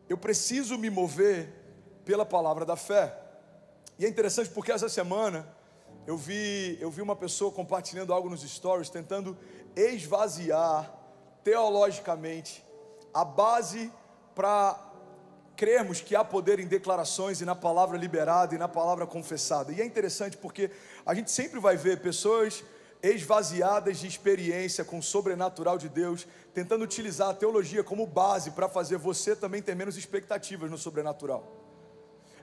eu preciso me mover pela palavra da fé. E é interessante porque essa semana eu vi uma pessoa compartilhando algo nos stories, tentando esvaziar teologicamente a base para crermos que há poder em declarações e na palavra liberada e na palavra confessada. E é interessante porque a gente sempre vai ver pessoas esvaziadas de experiência com o sobrenatural de Deus, tentando utilizar a teologia como base para fazer você também ter menos expectativas no sobrenatural.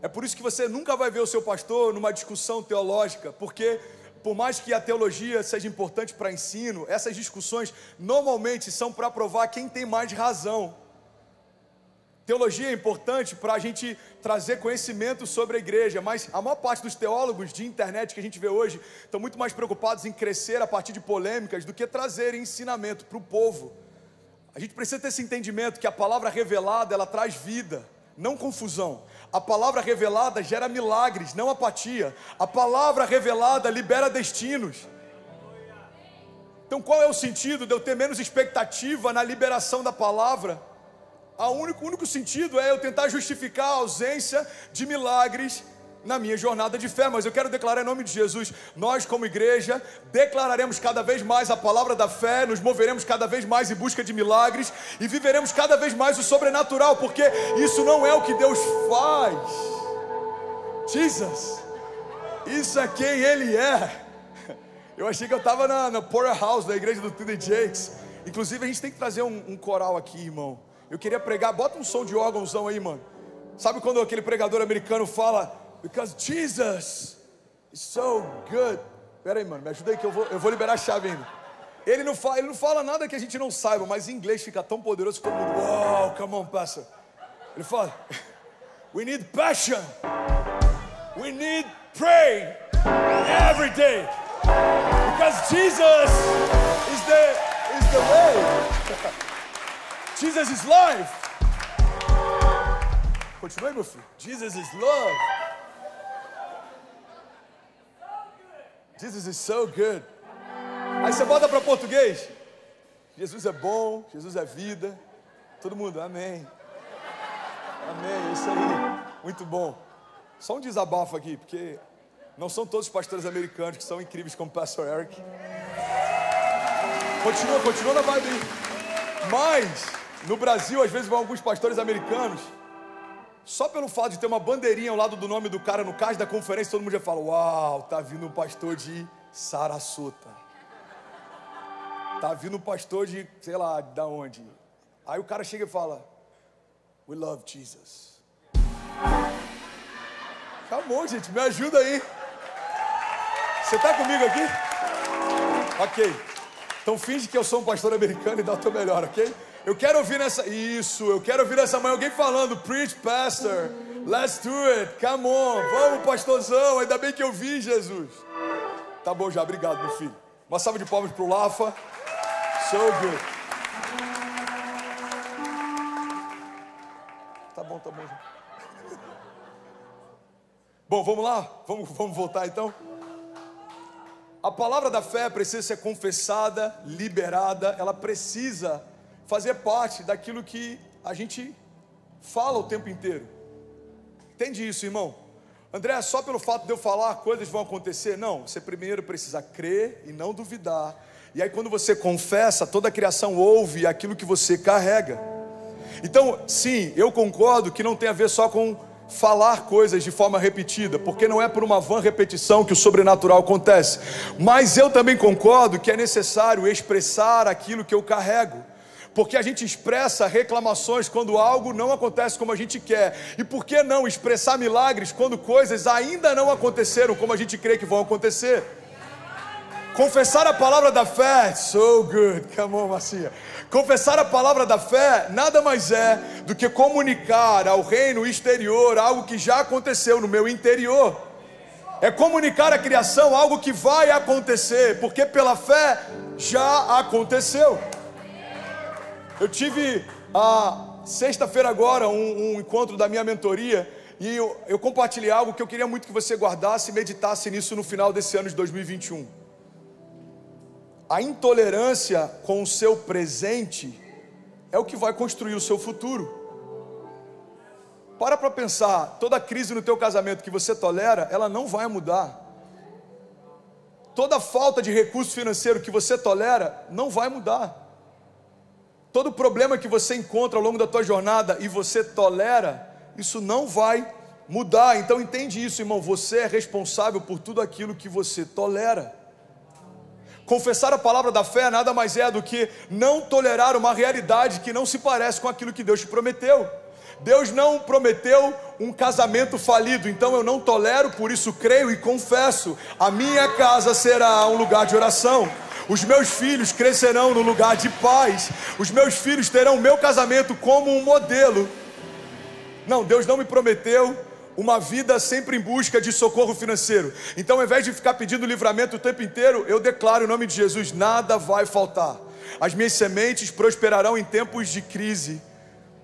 É por isso que você nunca vai ver o seu pastor numa discussão teológica, porque por mais que a teologia seja importante para ensino, essas discussões normalmente são para provar quem tem mais razão. Teologia é importante para a gente trazer conhecimento sobre a igreja, mas a maior parte dos teólogos de internet que a gente vê hoje estão muito mais preocupados em crescer a partir de polêmicas do que trazer ensinamento para o povo. A gente precisa ter esse entendimento que a palavra revelada, ela traz vida, não confusão. A palavra revelada gera milagres, não apatia. A palavra revelada libera destinos. Então qual é o sentido de eu ter menos expectativa na liberação da palavra? O único sentido é eu tentar justificar a ausência de milagres na minha jornada de fé. Mas eu quero declarar em nome de Jesus, nós como igreja declararemos cada vez mais a palavra da fé, nos moveremos cada vez mais em busca de milagres e viveremos cada vez mais o sobrenatural, porque isso não é o que Deus faz. Jesus, isso é quem Ele é. Eu achei que eu estava na Porterhouse, da igreja do TD Jakes. Inclusive a gente tem que trazer um coral aqui, irmão. Eu queria pregar, bota um som de órgãozão aí, mano. Sabe quando aquele pregador americano fala, because Jesus is so good. Pera aí, mano, me ajuda aí que eu vou liberar a chave ainda. Ele não fala nada que a gente não saiba, mas em inglês fica tão poderoso que todo mundo, wow, come on, pastor. Ele fala, we need passion. We need pray every day. Because Jesus is the way. Jesus is life. Continue, meu filho. Jesus is love. Jesus is so good. Aí você bota para português. Jesus é bom, Jesus é vida. Todo mundo, amém. Amém, é isso aí. Muito bom. Só um desabafo aqui, porque não são todos os pastores americanos que são incríveis como o pastor Eric. Continua na vibe aí. Mas no Brasil, às vezes vão alguns pastores americanos, só pelo fato de ter uma bandeirinha ao lado do nome do cara no card da conferência, todo mundo já fala, uau, tá vindo um pastor de Sarasota. Tá vindo um pastor de, sei lá, da onde. Aí o cara chega e fala, we love Jesus. Acabou, gente, me ajuda aí. Você tá comigo aqui? Ok. Então finge que eu sou um pastor americano e dá o teu melhor, ok? Eu quero ouvir nessa manhã alguém falando, preach pastor, let's do it, come on, vamos pastorzão, ainda bem que eu vi Jesus. Tá bom já, obrigado meu filho. Uma salva de palmas pro Lafa, so good. Tá bom já. Bom, vamos lá, vamos voltar então. A palavra da fé precisa ser confessada, liberada, ela precisa fazer parte daquilo que a gente fala o tempo inteiro. Entende isso, irmão? André, só pelo fato de eu falar, coisas vão acontecer? Não, você primeiro precisa crer e não duvidar. E aí quando você confessa, toda a criação ouve aquilo que você carrega. Então, sim, eu concordo que não tem a ver só com falar coisas de forma repetida, porque não é por uma vã repetição que o sobrenatural acontece. Mas eu também concordo que é necessário expressar aquilo que eu carrego, porque a gente expressa reclamações quando algo não acontece como a gente quer. E por que não expressar milagres quando coisas ainda não aconteceram como a gente crê que vão acontecer? Confessar a palavra da fé, so good, come on, Marcia. Confessar a palavra da fé nada mais é do que comunicar ao reino exterior algo que já aconteceu no meu interior. É comunicar à criação algo que vai acontecer, porque pela fé já aconteceu. Eu tive sexta-feira agora um encontro da minha mentoria e eu compartilhei algo que eu queria muito que você guardasse e meditasse nisso no final desse ano de 2021. A intolerância com o seu presente é o que vai construir o seu futuro. Para pensar, toda crise no teu casamento que você tolera, ela não vai mudar. Toda falta de recurso financeiro que você tolera, não vai mudar. Todo problema que você encontra ao longo da tua jornada e você tolera, isso não vai mudar. Então entende isso, irmão, você é responsável por tudo aquilo que você tolera. Confessar a palavra da fé nada mais é do que não tolerar uma realidade que não se parece com aquilo que Deus te prometeu. Deus não prometeu um casamento falido, então eu não tolero, por isso creio e confesso. A minha casa será um lugar de oração. Os meus filhos crescerão no lugar de paz. Os meus filhos terão o meu casamento como um modelo. Não, Deus não me prometeu uma vida sempre em busca de socorro financeiro. Então, ao invés de ficar pedindo livramento o tempo inteiro, eu declaro em nome de Jesus: nada vai faltar. As minhas sementes prosperarão em tempos de crise.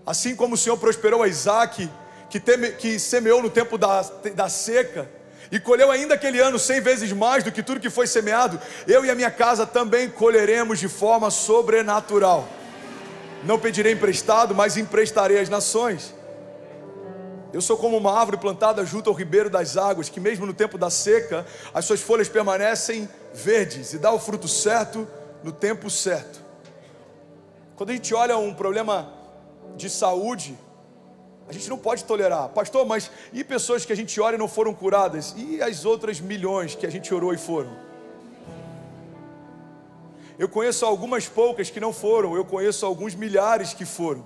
Assim como o Senhor prosperou a Isaac, que semeou no tempo da seca, e colheu ainda aquele ano 100 vezes mais do que tudo que foi semeado, eu e a minha casa também colheremos de forma sobrenatural. Não pedirei emprestado, mas emprestarei às nações. Eu sou como uma árvore plantada junto ao ribeiro das águas, que mesmo no tempo da seca, as suas folhas permanecem verdes, e dá o fruto certo no tempo certo. Quando a gente olha um problema de saúde, a gente não pode tolerar. Pastor, mas e pessoas que a gente ora e não foram curadas? E as outras milhões que a gente orou e foram? Eu conheço algumas poucas que não foram, eu conheço alguns milhares que foram.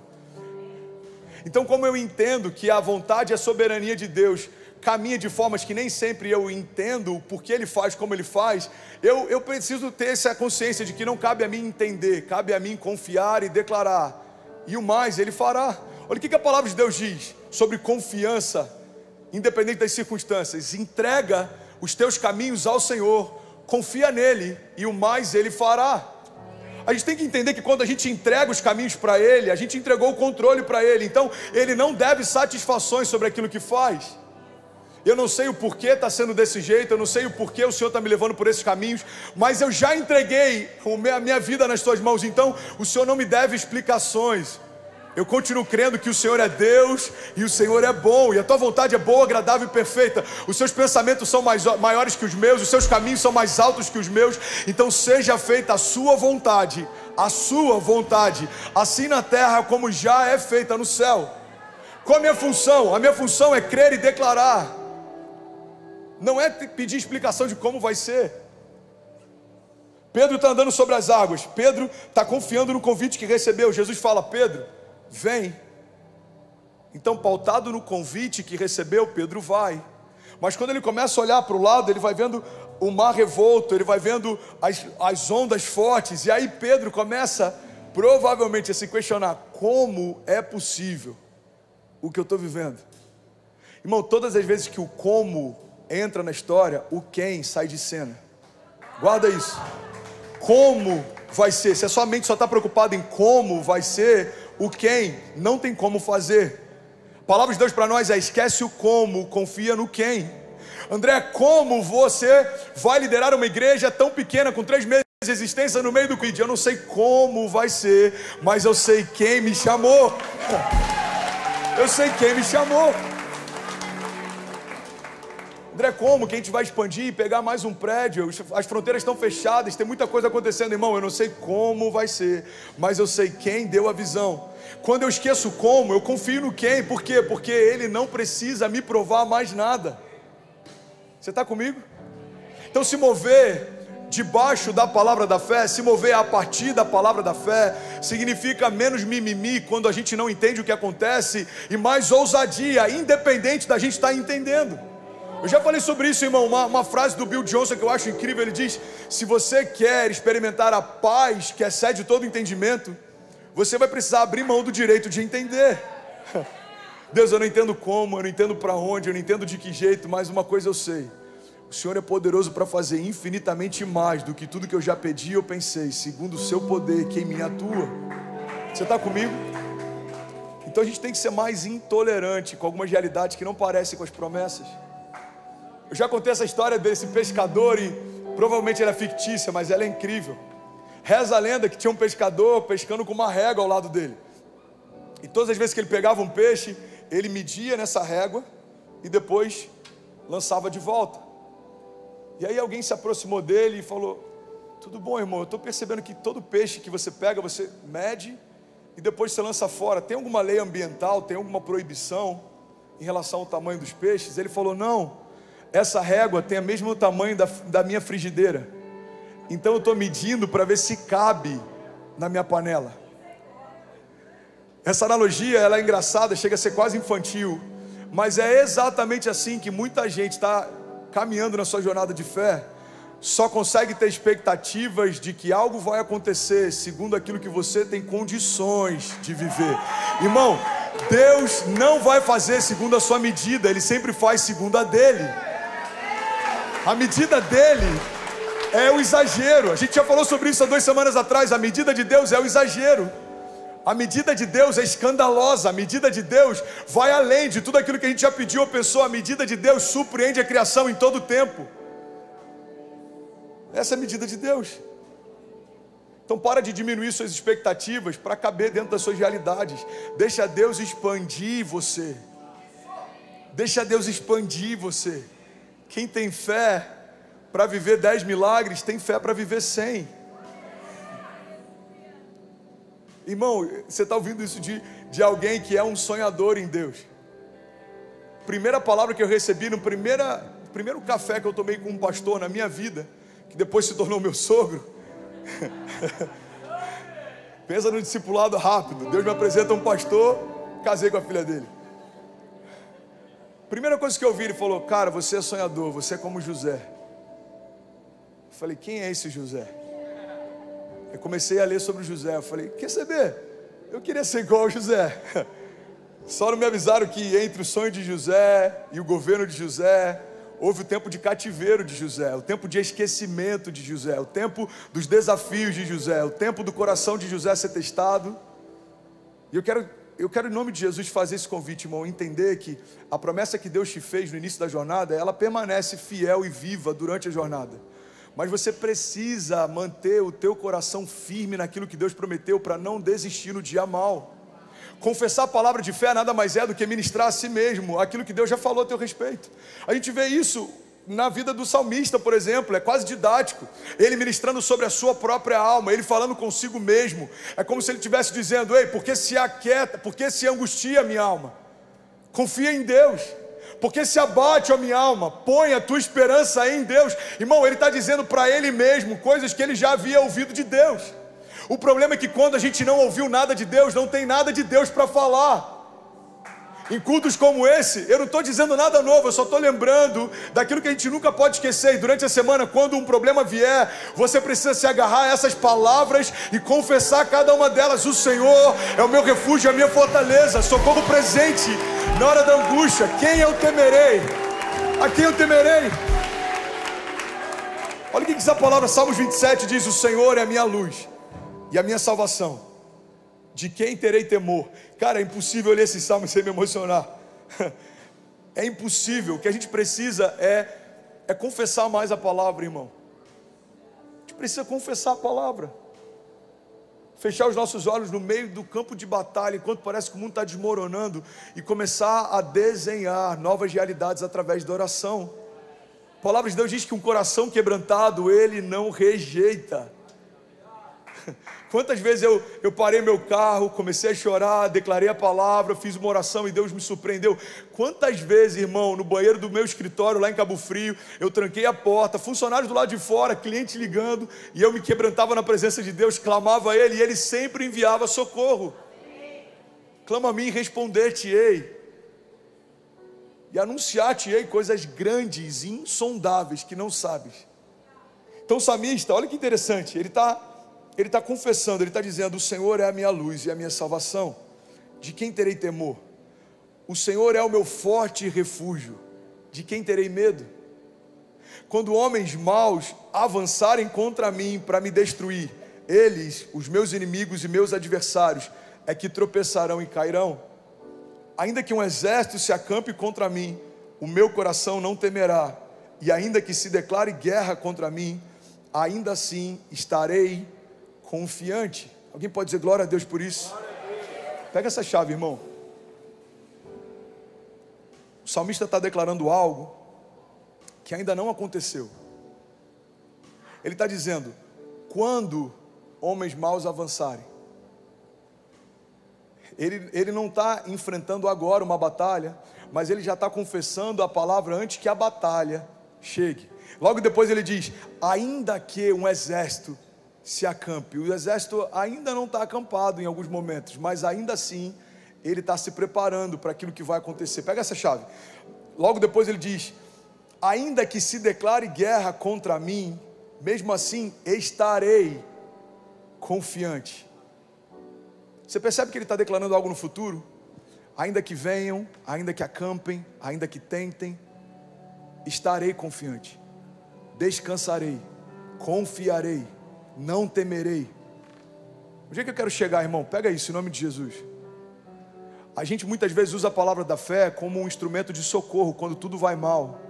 Então, como eu entendo que a vontade e a soberania de Deus caminha de formas que nem sempre eu entendo porque Ele faz como Ele faz, eu preciso ter essa consciência de que não cabe a mim entender, cabe a mim confiar e declarar. E o mais Ele fará. Olha o que a palavra de Deus diz sobre confiança, independente das circunstâncias. Entrega os teus caminhos ao Senhor, confia nele e o mais Ele fará. A gente tem que entender que quando a gente entrega os caminhos para Ele, a gente entregou o controle para Ele. Então Ele não deve satisfações sobre aquilo que faz. Eu não sei o porquê está sendo desse jeito, eu não sei o porquê o Senhor está me levando por esses caminhos, mas eu já entreguei a minha vida nas tuas mãos, então o Senhor não me deve explicações. Eu continuo crendo que o Senhor é Deus e o Senhor é bom, e a tua vontade é boa, agradável e perfeita. Os seus pensamentos são maiores que os meus, os seus caminhos são mais altos que os meus. Então seja feita a sua vontade, assim na terra como já é feita no céu. Qual a minha função? A minha função é crer e declarar. Não é pedir explicação de como vai ser. Pedro está andando sobre as águas. Pedro está confiando no convite que recebeu. Jesus fala: Pedro, vem. Então, pautado no convite que recebeu, Pedro vai. Mas quando ele começa a olhar para o lado, ele vai vendo o mar revolto, ele vai vendo as ondas fortes. E aí Pedro começa provavelmente a se questionar: como é possível o que eu estou vivendo? Irmão, todas as vezes que o como entra na história, o quem sai de cena. Guarda isso. Como vai ser? Se a sua mente só está preocupada em como vai ser, o quem não tem como fazer. A palavra de Deus para nós é: esquece o como, confia no quem. André, como você vai liderar uma igreja tão pequena com 3 meses de existência no meio do Covid? Eu não sei como vai ser, mas eu sei quem me chamou. Eu sei quem me chamou. André, como que a gente vai expandir e pegar mais um prédio? As fronteiras estão fechadas, tem muita coisa acontecendo, irmão. Eu não sei como vai ser, mas eu sei quem deu a visão. Quando eu esqueço como, eu confio no quem. Por quê? Porque Ele não precisa me provar mais nada. Você está comigo? Então, se mover debaixo da palavra da fé, se mover a partir da palavra da fé, significa menos mimimi quando a gente não entende o que acontece, e mais ousadia, independente da gente estar entendendo. Eu já falei sobre isso, irmão, uma frase do Bill Johnson que eu acho incrível. Ele diz: se você quer experimentar a paz que excede todo entendimento, você vai precisar abrir mão do direito de entender. Deus, eu não entendo como, eu não entendo para onde, eu não entendo de que jeito, mas uma coisa eu sei: o Senhor é poderoso para fazer infinitamente mais do que tudo que eu já pedi ou pensei, segundo o seu poder que em mim atua. Você está comigo? Então a gente tem que ser mais intolerante com algumas realidades que não parecem com as promessas. Eu já contei essa história desse pescador e provavelmente ela é fictícia, mas ela é incrível. Reza a lenda que tinha um pescador pescando com uma régua ao lado dele. E todas as vezes que ele pegava um peixe, ele media nessa régua e depois lançava de volta. E aí alguém se aproximou dele e falou: tudo bom, irmão, eu estou percebendo que todo peixe que você pega, você mede e depois você lança fora. Tem alguma lei ambiental, tem alguma proibição em relação ao tamanho dos peixes? Ele falou: não, essa régua tem o mesmo tamanho da minha frigideira, então eu estou medindo para ver se cabe na minha panela. Essa analogia, ela é engraçada, chega a ser quase infantil, mas é exatamente assim que muita gente está caminhando na sua jornada de fé, só consegue ter expectativas de que algo vai acontecer segundo aquilo que você tem condições de viver. Irmão, Deus não vai fazer segundo a sua medida, Ele sempre faz segundo a dele. A medida dele é o exagero. A gente já falou sobre isso há 2 semanas atrás. A medida de Deus é o exagero. A medida de Deus é escandalosa. A medida de Deus vai além de tudo aquilo que a gente já pediu ou pensou. A medida de Deus surpreende a criação em todo o tempo. Essa é a medida de Deus. Então para de diminuir suas expectativas para caber dentro das suas realidades. Deixa Deus expandir você. Deixa Deus expandir você. Quem tem fé para viver 10 milagres, tem fé para viver 100. Irmão, você está ouvindo isso de alguém que é um sonhador em Deus. Primeira palavra que eu recebi no primeiro café que eu tomei com um pastor na minha vida, que depois se tornou meu sogro. Pensa no discipulado rápido. Deus me apresenta um pastor, casei com a filha dele. Primeira coisa que eu ouvi, ele falou: cara, você é sonhador, você é como José. Eu falei: quem é esse José? Eu comecei a ler sobre José. Eu falei: quer saber? Eu queria ser igual ao José. Só não me avisaram que entre o sonho de José e o governo de José, houve o tempo de cativeiro de José, o tempo de esquecimento de José, o tempo dos desafios de José, o tempo do coração de José ser testado. E eu quero em nome de Jesus fazer esse convite, irmão, entender que a promessa que Deus te fez no início da jornada, ela permanece fiel e viva durante a jornada. Mas você precisa manter o teu coração firme naquilo que Deus prometeu para não desistir no dia mal. Confessar a palavra de fé nada mais é do que ministrar a si mesmo aquilo que Deus já falou a teu respeito. A gente vê isso na vida do salmista, por exemplo, é quase didático. Ele ministrando sobre a sua própria alma, ele falando consigo mesmo. É como se ele estivesse dizendo: ei, por que se aquieta, por que se angustia a minha alma? Confia em Deus. Porque se abate a minha alma, põe a tua esperança em Deus. Irmão, ele está dizendo para ele mesmo coisas que ele já havia ouvido de Deus. O problema é que quando a gente não ouviu nada de Deus, não tem nada de Deus para falar. Em cultos como esse, eu não estou dizendo nada novo, eu só estou lembrando daquilo que a gente nunca pode esquecer. E durante a semana, quando um problema vier, você precisa se agarrar a essas palavras e confessar cada uma delas: o Senhor é o meu refúgio, a minha fortaleza, socorro presente na hora da angústia. Quem eu temerei? A quem eu temerei? Olha o que diz a palavra, Salmos 27 diz: o Senhor é a minha luz e a minha salvação, de quem terei temor? Cara, é impossível ler esse salmo sem me emocionar. É impossível. O que a gente precisa é confessar mais a palavra, irmão. A gente precisa confessar a palavra. Fechar os nossos olhos no meio do campo de batalha, enquanto parece que o mundo está desmoronando, e começar a desenhar novas realidades através da oração. A palavra de Deus diz que um coração quebrantado Ele não rejeita. Quantas vezes eu parei meu carro, comecei a chorar, declarei a palavra, fiz uma oração e Deus me surpreendeu. Quantas vezes, irmão, no banheiro do meu escritório lá em Cabo Frio, eu tranquei a porta, funcionários do lado de fora, cliente ligando, e eu me quebrantava na presença de Deus, clamava a Ele, e Ele sempre enviava socorro. Clama a mim e responder-te-ei, e anunciar-te-ei coisas grandes e insondáveis que não sabes. Então o salmista, olha que interessante, ele está confessando, ele está dizendo: o Senhor é a minha luz e a minha salvação, de quem terei temor? O Senhor é o meu forte refúgio, de quem terei medo? Quando homens maus avançarem contra mim para me destruir, eles, os meus inimigos e meus adversários, é que tropeçarão e cairão. Ainda que um exército se acampe contra mim, o meu coração não temerá, e ainda que se declare guerra contra mim, ainda assim estarei confiante. Alguém pode dizer glória a Deus por isso? Pega essa chave, irmão. O salmista está declarando algo que ainda não aconteceu. Ele está dizendo: quando homens maus avançarem. Ele não está enfrentando agora uma batalha, mas ele já está confessando a palavra antes que a batalha chegue. Logo depois ele diz: ainda que um exército se acampe. O exército ainda não está acampado em alguns momentos, mas ainda assim ele está se preparando para aquilo que vai acontecer. Pega essa chave. Logo depois ele diz: ainda que se declare guerra contra mim, mesmo assim estarei confiante. Você percebe que ele está declarando algo no futuro? Ainda que venham, ainda que acampem, ainda que tentem, estarei confiante, descansarei, confiarei, não temerei. Onde é que eu quero chegar, irmão? Pega isso em nome de Jesus. A gente muitas vezes usa a palavra da fé como um instrumento de socorro quando tudo vai mal,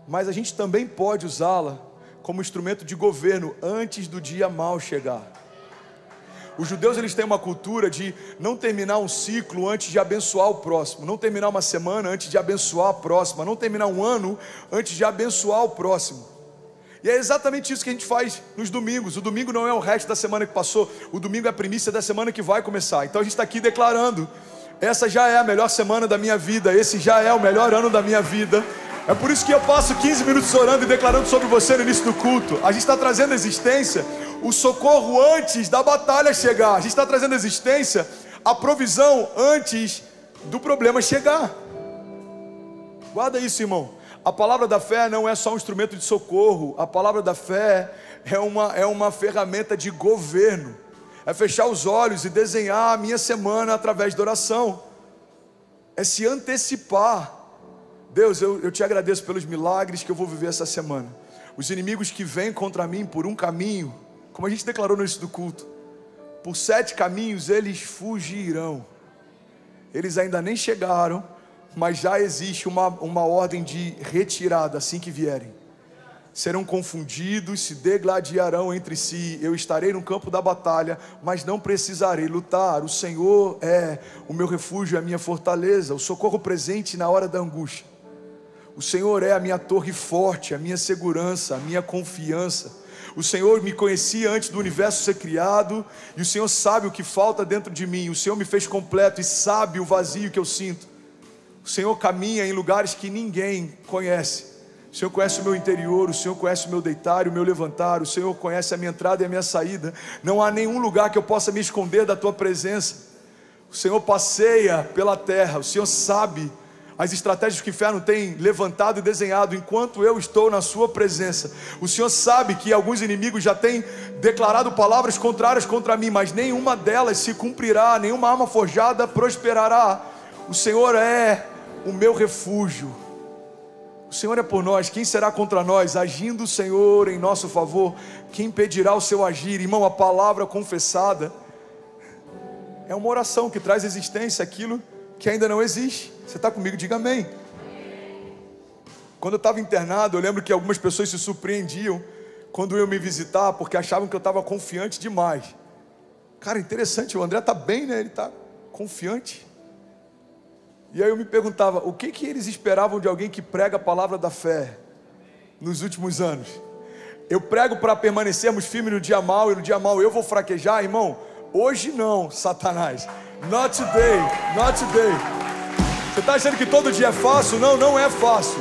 mas a gente também pode usá-la como instrumento de governo antes do dia mal chegar. Os judeus, eles têm uma cultura de não terminar um ciclo antes de abençoar o próximo, não terminar uma semana antes de abençoar a próxima, não terminar um ano antes de abençoar o próximo. E é exatamente isso que a gente faz nos domingos. O domingo não é o resto da semana que passou, o domingo é a primícia da semana que vai começar. Então a gente está aqui declarando: essa já é a melhor semana da minha vida, esse já é o melhor ano da minha vida. É por isso que eu passo 15 minutos orando e declarando sobre você no início do culto. A gente está trazendo à existência o socorro antes da batalha chegar. A gente está trazendo à existência a provisão antes do problema chegar. Guarda isso, irmão. A palavra da fé não é só um instrumento de socorro. A palavra da fé é uma ferramenta de governo. É fechar os olhos e desenhar a minha semana através da oração. É se antecipar. Deus, eu te agradeço pelos milagres que eu vou viver essa semana. Os inimigos que vêm contra mim por um caminho, como a gente declarou no início do culto, por 7 caminhos eles fugirão. Eles ainda nem chegaram, mas já existe uma ordem de retirada assim que vierem. Serão confundidos, se degladiarão entre si. Eu estarei no campo da batalha, mas não precisarei lutar. O Senhor é o meu refúgio, a minha fortaleza, o socorro presente na hora da angústia. O Senhor é a minha torre forte, a minha segurança, a minha confiança. O Senhor me conhecia antes do universo ser criado, e o Senhor sabe o que falta dentro de mim. O Senhor me fez completo e sabe o vazio que eu sinto. O Senhor caminha em lugares que ninguém conhece. O Senhor conhece o meu interior, o Senhor conhece o meu deitar e o meu levantar. O Senhor conhece a minha entrada e a minha saída. Não há nenhum lugar que eu possa me esconder da Tua presença. O Senhor passeia pela terra. O Senhor sabe as estratégias que o inferno tem levantado e desenhado enquanto eu estou na Sua presença. O Senhor sabe que alguns inimigos já têm declarado palavras contrárias contra mim, mas nenhuma delas se cumprirá, nenhuma arma forjada prosperará. O Senhor é o meu refúgio. O Senhor é por nós, quem será contra nós? Agindo o Senhor em nosso favor, quem impedirá o seu agir? Irmão, a palavra confessada é uma oração que traz à existência aquilo que ainda não existe. Você está comigo? Diga amém. Quando eu estava internado, eu lembro que algumas pessoas se surpreendiam quando iam me visitar, porque achavam que eu estava confiante demais. Cara, interessante, o André está bem, né? Ele está confiante. E aí eu me perguntava, o que eles esperavam de alguém que prega a palavra da fé nos últimos anos? Eu prego para permanecermos firmes no dia mal, e no dia mal eu vou fraquejar, irmão? Hoje não, Satanás. Not today, not today. Você está achando que todo dia é fácil? Não, não é fácil.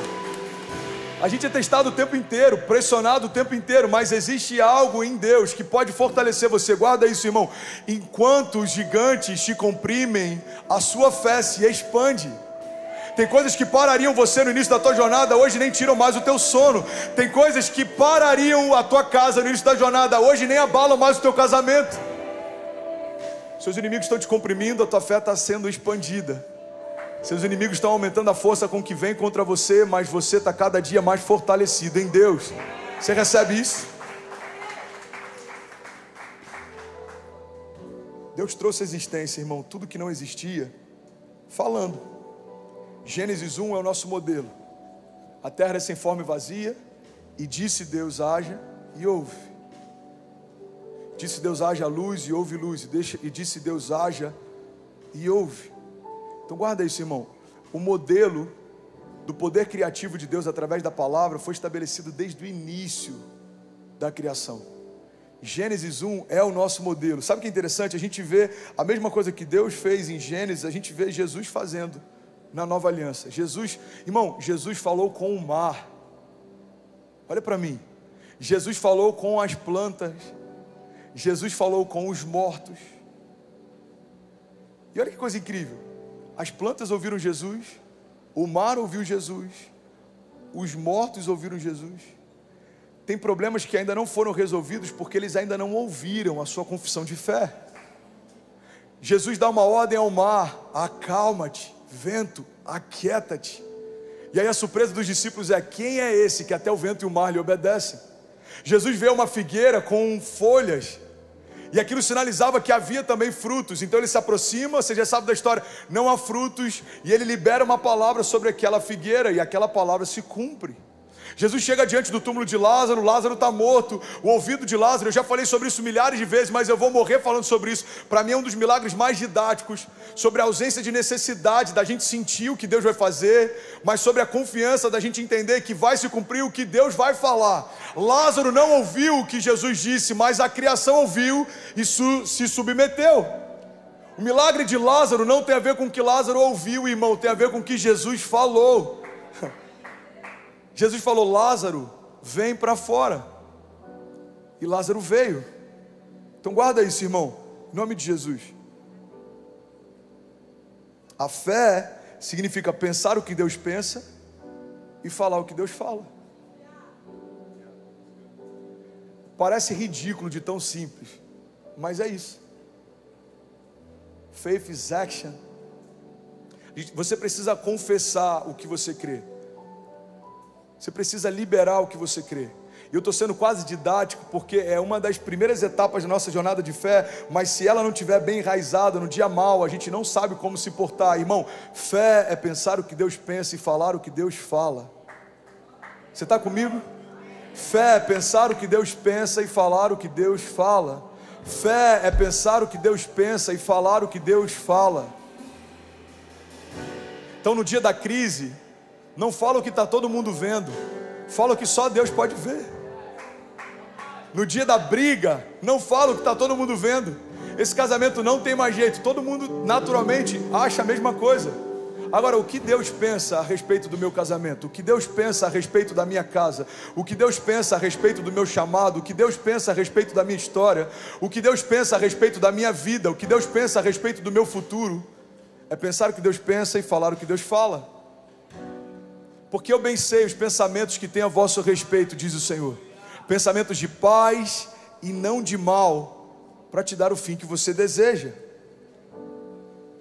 A gente é testado o tempo inteiro, pressionado o tempo inteiro, mas existe algo em Deus que pode fortalecer você. Guarda isso, irmão. Enquanto os gigantes te comprimem, a sua fé se expande. Tem coisas que parariam você no início da tua jornada, hoje nem tiram mais o teu sono. Tem coisas que parariam a tua casa no início da jornada, hoje nem abalam mais o teu casamento. Seus inimigos estão te comprimindo, a tua fé está sendo expandida. Seus inimigos estão aumentando a força com que vem contra você, mas você está cada dia mais fortalecido em Deus. Você recebe isso? Deus trouxe à existência, irmão, tudo que não existia, falando. Gênesis 1 é o nosso modelo. A terra é sem forma e vazia, e disse Deus, haja, e houve. Disse Deus, haja luz, e houve luz. E disse Deus, haja, e houve. Então guarda isso, irmão. O modelo do poder criativo de Deus através da palavra foi estabelecido desde o início da criação. Gênesis 1 é o nosso modelo. Sabe o que é interessante? A gente vê a mesma coisa que Deus fez em Gênesis, a gente vê Jesus fazendo na nova aliança. Jesus falou com o mar. Olha para mim. Jesus falou com as plantas. Jesus falou com os mortos. E olha que coisa incrível. As plantas ouviram Jesus, o mar ouviu Jesus, os mortos ouviram Jesus. Tem problemas que ainda não foram resolvidos porque eles ainda não ouviram a sua confissão de fé. Jesus dá uma ordem ao mar: acalma-te, vento, aquieta-te. E aí a surpresa dos discípulos é: quem é esse que até o vento e o mar lhe obedecem? Jesus vê uma figueira com folhas, e aquilo sinalizava que havia também frutos. Então ele se aproxima, você já sabe da história, não há frutos, e ele libera uma palavra sobre aquela figueira, e aquela palavra se cumpre. Jesus chega diante do túmulo de Lázaro, Lázaro está morto, o ouvido de Lázaro, eu já falei sobre isso milhares de vezes, mas eu vou morrer falando sobre isso. Para mim é um dos milagres mais didáticos, sobre a ausência de necessidade da gente sentir o que Deus vai fazer, mas sobre a confiança da gente entender que vai se cumprir o que Deus vai falar. Lázaro não ouviu o que Jesus disse, mas a criação ouviu e se submeteu. O milagre de Lázaro não tem a ver com o que Lázaro ouviu, irmão, tem a ver com o que Jesus falou. Jesus falou: Lázaro, vem para fora. E Lázaro veio. Então guarda isso, irmão, em nome de Jesus. A fé significa pensar o que Deus pensa e falar o que Deus fala. Parece ridículo de tão simples, mas é isso. Faith is action. Você precisa confessar o que você crê. Você precisa liberar o que você crê. E eu estou sendo quase didático, porque é uma das primeiras etapas da nossa jornada de fé, mas se ela não estiver bem enraizada, no dia mal, a gente não sabe como se portar. Irmão, fé é pensar o que Deus pensa e falar o que Deus fala. Você está comigo? Fé é pensar o que Deus pensa e falar o que Deus fala. Fé é pensar o que Deus pensa e falar o que Deus fala. Então no dia da crise, não fala o que está todo mundo vendo, fala o que só Deus pode ver. No dia da briga, não fala o que está todo mundo vendo. Esse casamento não tem mais jeito, todo mundo naturalmente acha a mesma coisa. Agora, o que Deus pensa a respeito do meu casamento? O que Deus pensa a respeito da minha casa? O que Deus pensa a respeito do meu chamado? O que Deus pensa a respeito da minha história? O que Deus pensa a respeito da minha vida? O que Deus pensa a respeito do meu futuro? É pensar o que Deus pensa e falar o que Deus fala. Porque eu bem sei os pensamentos que tenho a vosso respeito, diz o Senhor. Pensamentos de paz e não de mal, para te dar o fim que você deseja.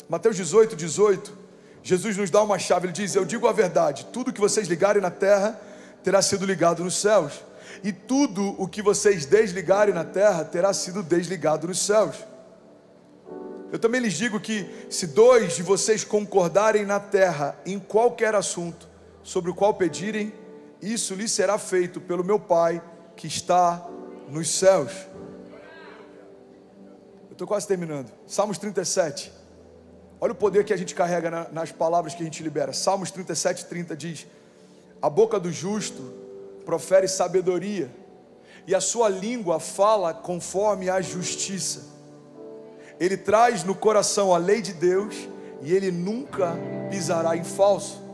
Mateus 18, 18, Jesus nos dá uma chave, ele diz: eu digo a verdade, tudo que vocês ligarem na terra, terá sido ligado nos céus. E tudo o que vocês desligarem na terra, terá sido desligado nos céus. Eu também lhes digo que, se 2 de vocês concordarem na terra, em qualquer assunto, sobre o qual pedirem, isso lhes será feito pelo meu Pai que está nos céus. Eu estou quase terminando. Salmos 37. Olha o poder que a gente carrega nas palavras que a gente libera. Salmos 37, 30 diz: a boca do justo profere sabedoria, e a sua língua fala conforme a justiça. Ele traz no coração a lei de Deus, e ele nunca pisará em falso.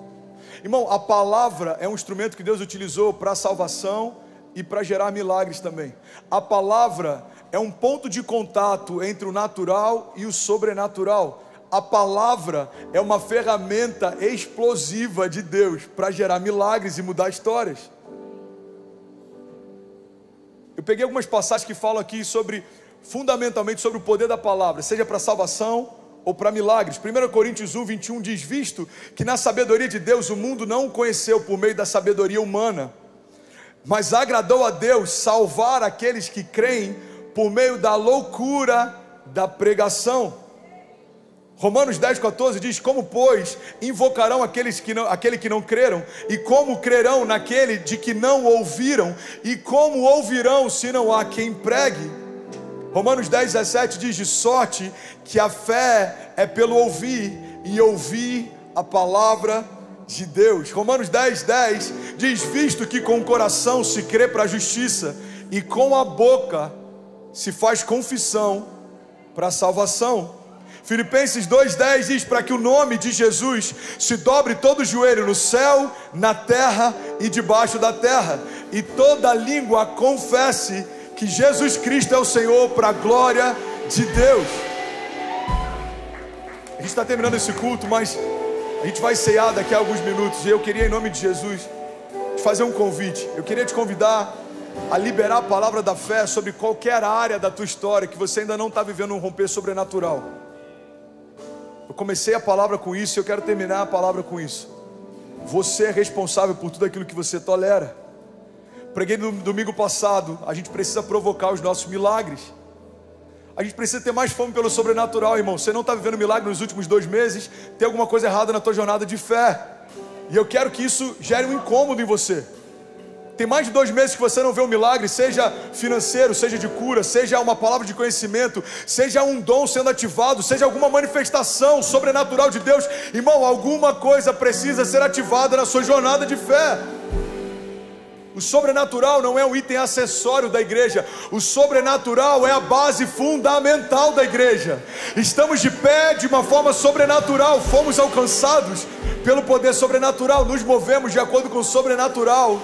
Irmão, a palavra é um instrumento que Deus utilizou para a salvação e para gerar milagres também. A palavra é um ponto de contato entre o natural e o sobrenatural. A palavra é uma ferramenta explosiva de Deus para gerar milagres e mudar histórias. Eu peguei algumas passagens que falam aqui fundamentalmente sobre o poder da palavra, seja para salvação ou para milagres. 1 Coríntios 1, 21 diz: visto que na sabedoria de Deus o mundo não o conheceu por meio da sabedoria humana, mas agradou a Deus salvar aqueles que creem por meio da loucura da pregação. Romanos 10, 14 diz: como pois invocarão aquele que não creram, e como crerão naquele de que não ouviram, e como ouvirão se não há quem pregue? Romanos 10, 17 diz: de sorte que a fé é pelo ouvir, e ouvir a palavra de Deus. Romanos 10:10 diz: visto que com o coração se crê para a justiça e com a boca se faz confissão para a salvação. Filipenses 2:10 diz: para que o nome de Jesus se dobre todo o joelho no céu, na terra e debaixo da terra, e toda língua confesse que Jesus Cristo é o Senhor, para a glória de Deus. A gente está terminando esse culto, mas a gente vai cear daqui a alguns minutos, e eu queria, em nome de Jesus, te fazer um convite. Eu queria te convidar a liberar a palavra da fé sobre qualquer área da tua história que você ainda não está vivendo um romper sobrenatural. Eu comecei a palavra com isso e eu quero terminar a palavra com isso. Você é responsável por tudo aquilo que você tolera. Preguei no domingo passado, a gente precisa provocar os nossos milagres. A gente precisa ter mais fome pelo sobrenatural, irmão. Você não está vivendo milagre nos últimos 2 meses, tem alguma coisa errada na tua jornada de fé. E eu quero que isso gere um incômodo em você. Tem mais de 2 meses que você não vê um milagre, seja financeiro, seja de cura, seja uma palavra de conhecimento, seja um dom sendo ativado, seja alguma manifestação sobrenatural de Deus. Irmão, alguma coisa precisa ser ativada na sua jornada de fé. O sobrenatural não é um item acessório da igreja. O sobrenatural é a base fundamental da igreja. Estamos de pé de uma forma sobrenatural. Fomos alcançados pelo poder sobrenatural. Nos movemos de acordo com o sobrenatural.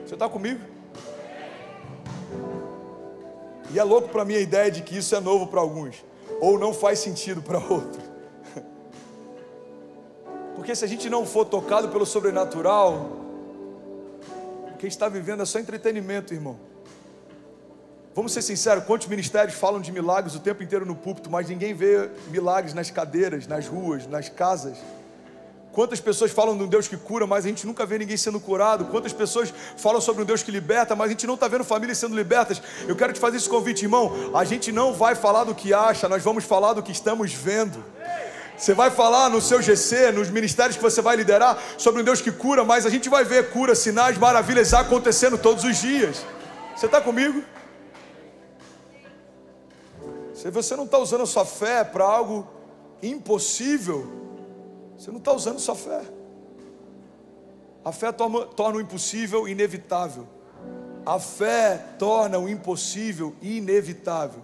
Você está comigo? E é louco para mim a ideia de que isso é novo para alguns, ou não faz sentido para outros. Porque se a gente não for tocado pelo sobrenatural, o que está vivendo é só entretenimento, irmão. Vamos ser sinceros, quantos ministérios falam de milagres o tempo inteiro no púlpito, mas ninguém vê milagres nas cadeiras, nas ruas, nas casas? Quantas pessoas falam de um Deus que cura, mas a gente nunca vê ninguém sendo curado? Quantas pessoas falam sobre um Deus que liberta, mas a gente não está vendo famílias sendo libertas? Eu quero te fazer esse convite, irmão. A gente não vai falar do que acha, nós vamos falar do que estamos vendo. Você vai falar no seu GC, nos ministérios que você vai liderar, sobre um Deus que cura, mas a gente vai ver cura, sinais, maravilhas acontecendo todos os dias. Você está comigo? Se você não está usando a sua fé para algo impossível, você não está usando sua fé. A fé torna o impossível inevitável. A fé torna o impossível inevitável.